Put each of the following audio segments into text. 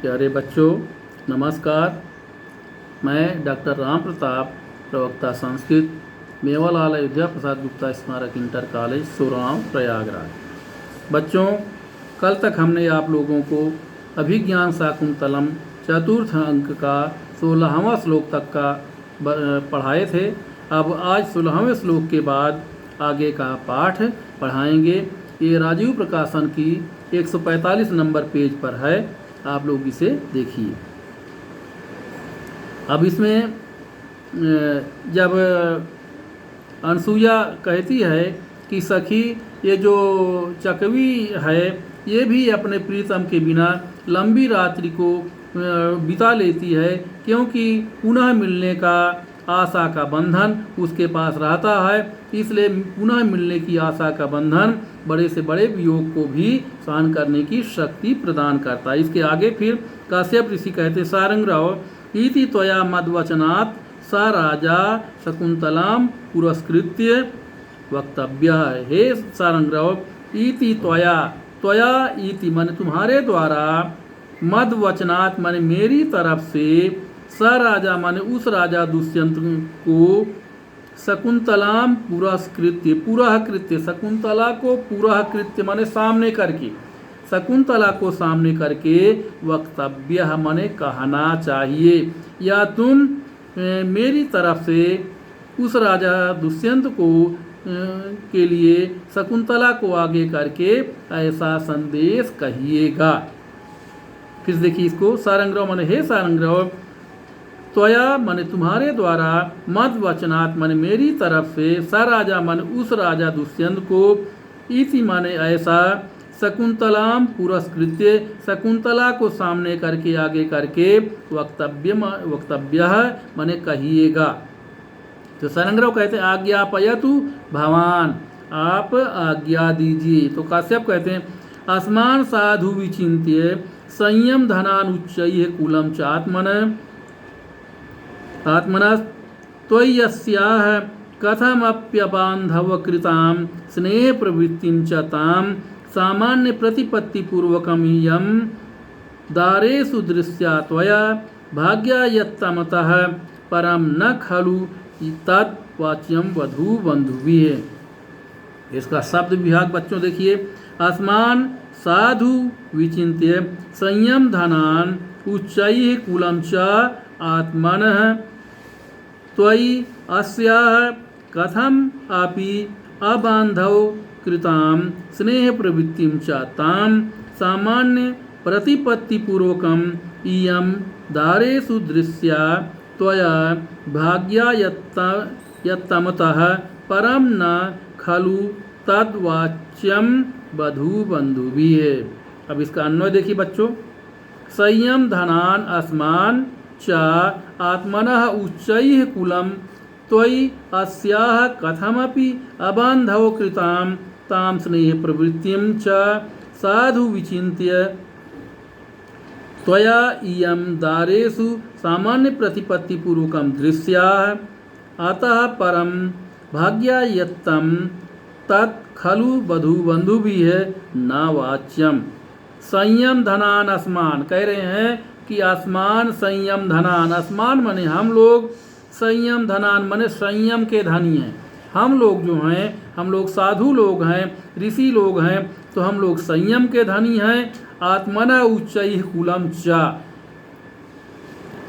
प्यारे बच्चों नमस्कार। मैं डॉक्टर राम प्रताप, प्रवक्ता संस्कृत, मेवालाल अयोध्या प्रसाद गुप्ता स्मारक इंटर कॉलेज सुराव प्रयागराज। बच्चों, कल तक हमने आप लोगों को अभिज्ञान शाकुंतलम चतुर्थ अंक का 16वां श्लोक तक का पढ़ाए थे। अब आज 16वें श्लोक के बाद आगे का पाठ पढ़ाएंगे। ये राजीव प्रकाशन की 145 नंबर पेज पर है, आप लोग इसे देखिए। अब इसमें जब अनसुईया कहती है कि सखी, ये जो चकवी है ये भी अपने प्रीतम के बिना लंबी रात्रि को बिता लेती है, क्योंकि पुनः मिलने का आशा का बंधन उसके पास रहता है। इसलिए पुनः मिलने की आशा का बंधन बड़े से बड़े वियोग को भी सहन करने की शक्ति प्रदान करता है। इसके आगे फिर काश्यप ऋषि कहते, सारंगराव इति त्वया मद्वचनात् सा राजा शकुंतलाम पुरस्कृत्य वक्तव्य। हे सारंगराव, इति त्वया, त्वया इति माने तुम्हारे द्वारा, मद वचनात् माने मेरी तरफ से, स राजा माने उस राजा दुष्यंत को, शकुंतलाम पुरस्कृत्य, पुरःकृत्य शकुंतला को पुरःकृत्य माने सामने करके, शकुंतला को सामने करके, वक्तव्य माने कहना चाहिए, या तुम मेरी तरफ से उस राजा दुष्यंत को के लिए शकुंतला को आगे करके ऐसा संदेश कहिएगा। फिर देखिए इसको, सारंगराव माने हे सारंगराव, त्वया माने तुम्हारे द्वारा, मद वचनात् माने मेरी तरफ से, स राजा माने उस राजा दुष्यंत को, इति माने ऐसा, शकुंतलाम पुरस्कृत्य शकुंतला को सामने करके आगे करके, वक्तव्य माने कहिएगा। तो सारंगराव कहते हैं आज्ञापयतु भवान, आप आज्ञा दीजिए। तो काश्यप कहते हैं अस्मान साधु विचिन्त्य संयम धनान उच्चैः कुलं च आत्मना त्वय्यस्याः कथमप्यबान्धवकृतां स्नेह प्रवृत्तिं च तां सामान्य प्रतिपत्तिपूर्वकं इयं दारेषु दृश्या त्वया भाग्यायत्तमतः परम न खलु तत्वाच्यम वधू बंधुभिः। इसका शब्द विभाग बच्चों देखिए, आसमान साधु विचिन्त्य संयम धनान उच्चैः कुलं च आत्मनः त्वयि अस्याः कथम अपि अबान्धव कृतां स्नेह प्रवृत्तिं च तां सामान्य प्रतिपत्तिपूर्वकम् इयं दारेषु दृश्या त्वया भाग्यायत्तमतः परम न खलु तद्वाच्यम वधू बंधुभिः। अब इसका अन्वय देखिए बच्चों, संयम धनान अस्मान च आत्मनः उच्चैः कुलं त्वयि अस्याः कथमपि अबान्धव कृतां तां स्नेह प्रवृत्तिं च साधु विचिन्त्य त्वया इयं दारेषु सामान्य प्रतिपत्तिपूर्वकं दृश्याः अतः परम भाग्यायत्तं तत् खलु वधू बंधुभिः न वाच्यम। संयम धनान आसमान कह रहे हैं कि आसमान संयम धनान, आसमान माने हम लोग, संयम धनान माने संयम के धनी हैं। हम लोग जो हैं, हम लोग साधु लोग हैं, ऋषि लोग हैं, तो हम लोग संयम के धनी हैं। आत्मना उच्चैः कुलं च,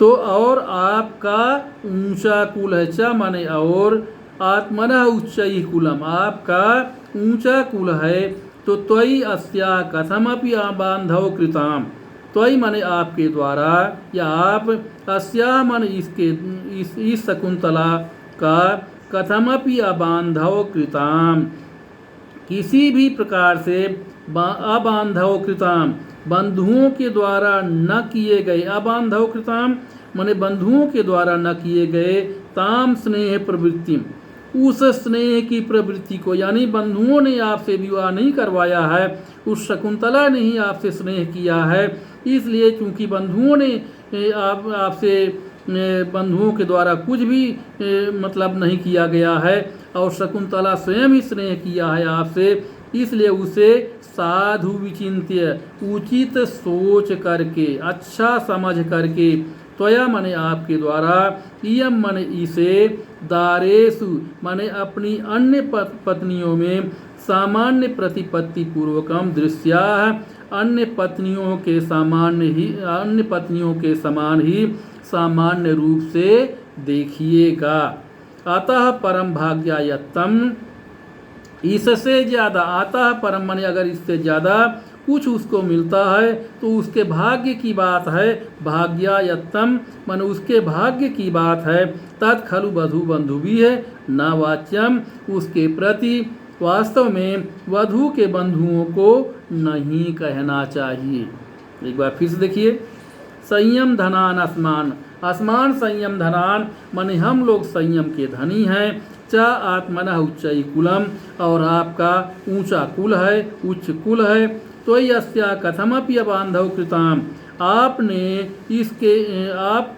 तो और आपका ऊंचा कुल है, च माने और, आत्मना उच्चैः कुलम आपका ऊंचा कुल है। तो त्वयि अस्या कथमपि अबान्धव कृताम, त्वयि माने आपके द्वारा, या आप, अस्या माने इसके, इस शकुंतला का, कथमपि अबान्धव कृताम किसी भी प्रकार से, अबान्धव कृताम बंधुओं के द्वारा न किए गए, अबान्धव कृताम माने बंधुओं के द्वारा न किए गए, ताम स्नेह प्रवृत्ति उस स्नेह की प्रवृत्ति को, यानी बंधुओं ने आपसे विवाह नहीं करवाया है, उस शकुंतला ने ही आपसे स्नेह किया है। इसलिए चूंकि बंधुओं ने आपसे, बंधुओं के द्वारा कुछ भी मतलब नहीं किया गया है, और शकुंतला स्वयं ही स्नेह किया है आपसे, इसलिए उसे साधु विचिंत्य उचित सोच करके, अच्छा समझ करके, त्वया माने आपके द्वारा, इयम माने इसे, दारेषु माने अपनी अन्य पत्नियों में, सामान्य प्रतिपत्ति पूर्वकम दृश्या, अन्य पत्नियों के सामान्य ही, अन्य पत्नियों के समान ही सामान्य रूप से देखिएगा। अतः परम भाग्यायत्तम, इससे ज़्यादा, अतः परम माने अगर इससे ज़्यादा कुछ उसको मिलता है तो उसके भाग्य की बात है। भाग्यायत्तम माने उसके भाग्य की बात है। तत् खलु वधू बंधु भी है, न वाच्यम उसके प्रति वास्तव में वधू के बंधुओं को नहीं कहना चाहिए। एक बार फिर से देखिए, संयम धनान अस्मान, अस्मान संयम धनान माने हम लोग संयम के धनी हैं। च आत्मनः उच्चई कुलम, और आपका ऊंचा कुल है, उच्च कुल है। तो यस्या कथमपि अबांधव कृताम, आपने इसके आप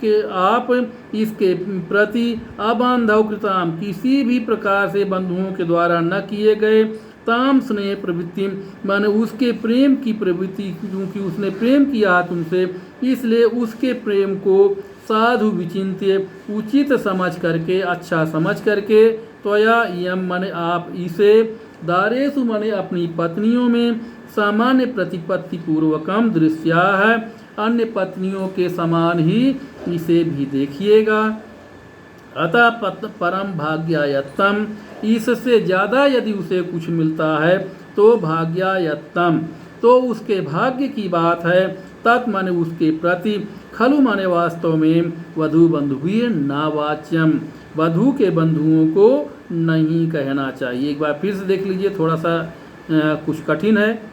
इसके प्रति अबांधव कृताम किसी भी प्रकार से बंधुओं के द्वारा न किए गए, ताम स्नेह प्रवृत्ति माने उसके प्रेम की प्रवृत्ति, क्योंकि उसने प्रेम किया तुमसे इसलिए उसके प्रेम को साधु विचिंत्य उचित समझ करके, अच्छा समझ करके, त्वया यम माने आप इसे, दारेषु माने अपनी पत्नियों में, सामान्य प्रतिपत्ति पूर्वकम दृश्या है, अन्य पत्नियों के समान ही इसे भी देखिएगा। अतः परम भाग्यायत्तम, इससे ज़्यादा यदि उसे कुछ मिलता है तो भाग्यायत्तम, तो उसके भाग्य की बात है। तत् माने उसके प्रति, खलु माने वास्तव में, वधू बंधु भी नावाच्यम वधू के बंधुओं को नहीं कहना चाहिए। एक बार फिर से देख लीजिए, थोड़ा सा कुछ कठिन है।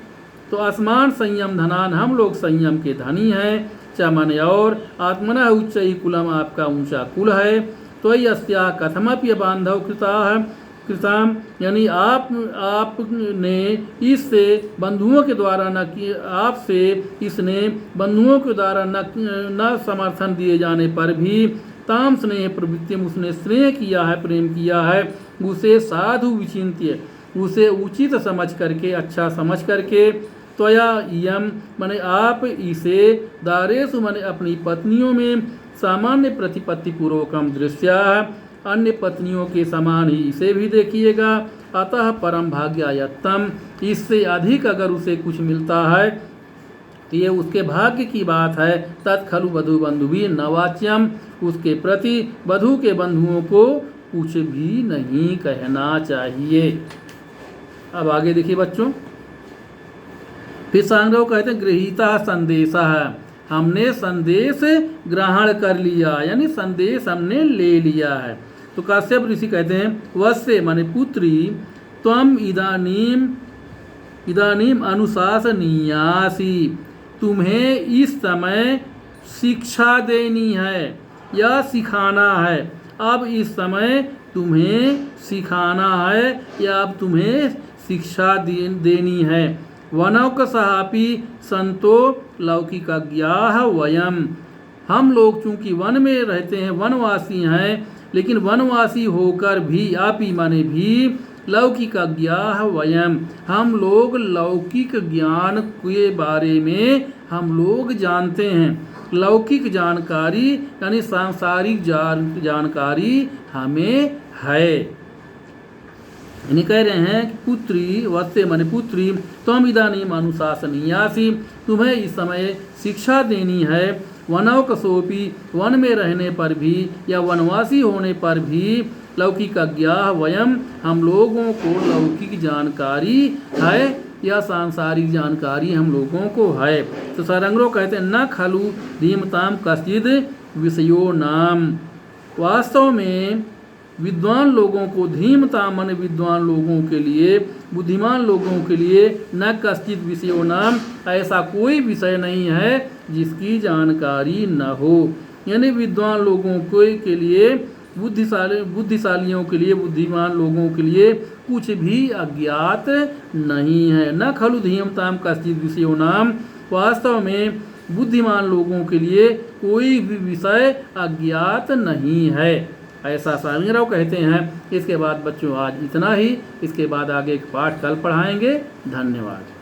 तो आसमान संयम धनान, हम लोग संयम के धनी हैं। च माने और, आत्मना उच्चई कुलम आपका ऊंचा कुल है। तो यस्या कथमपि बांधव कृताम यानी आपने इससे बंधुओं के द्वारा न कि आपसे इसने बंधुओं के द्वारा न समर्थन दिए जाने पर भी, ताम स्नेह प्रवृत्ति उसने स्नेह किया है, प्रेम किया है, उसे साधु विचिंत्य उसे उचित समझ करके, अच्छा समझ करके, त्वया यम माने आप इसे, दारेषु माने अपनी पत्नियों में, सामान्य प्रतिपत्ति पूर्वकम दृश्या अन्य पत्नियों के समान ही इसे भी देखिएगा। अतः परम भाग्यायत्तम, इससे अधिक अगर उसे कुछ मिलता है तो ये उसके भाग्य की बात है। तत्खलु वधू बंधु भी नवाच्यम, उसके प्रति वधू के बंधुओं को कुछ भी नहीं कहना चाहिए। अब आगे देखिए बच्चों, फिर सांग्रह कहते हैं गृहीता संदेश है, हमने संदेश ग्रहण कर लिया, यानी संदेश हमने ले लिया है। तो काश्यप ऋषि कहते हैं वस्य माने पुत्री, त्वम इदानीम अनुशासनीयासी, तुम्हें इस समय शिक्षा देनी है या सिखाना है। अब इस समय तुम्हें सिखाना है या अब तुम्हें शिक्षा देनी है। वनौक सहापि संतो लौकिकज्ञाः वयम, हम लोग चूंकि वन में रहते हैं, वनवासी हैं, लेकिन वनवासी होकर भी, आपी माने भी, लौकिकज्ञाः वयम, हम लोग लौकिक ज्ञान के बारे में हम लोग जानते हैं। लौकिक जानकारी यानी सांसारिक जानकारी हमें है। यानी कह रहे हैं कि पुत्री, वत्से माने पुत्री, त्वम इदानीम अनुशासनीयासी, तुम्हें इस समय शिक्षा देनी है। वनौकसोपि, वन में रहने पर भी या वनवासी होने पर भी, लौकिकज्ञाः वयम, हम लोगों को लौकिक जानकारी है या सांसारिक जानकारी हम लोगों को है। तो सारंगरो कहते हैं न खलु धीमताम कश्चिद विषयो नाम, वास्तव में विद्वान लोगों को, धीमता मन विद्वान लोगों के लिए, बुद्धिमान लोगों के लिए, न कश्चित विषयो नाम, ऐसा कोई विषय नहीं है जिसकी जानकारी न हो। यानी विद्वान लोगों के लिए, बुद्धिशालियों के लिए, बुद्धिमान लोगों के लिए कुछ भी अज्ञात नहीं है। न खलु धीमताम कश्चित विषयो नाम, वास्तव में बुद्धिमान लोगों के लिए कोई भी विषय अज्ञात नहीं है। ऐसा स्वामीराव कहते हैं। इसके बाद बच्चों आज इतना ही, इसके बाद आगे एक पाठ कल पढ़ाएंगे। धन्यवाद।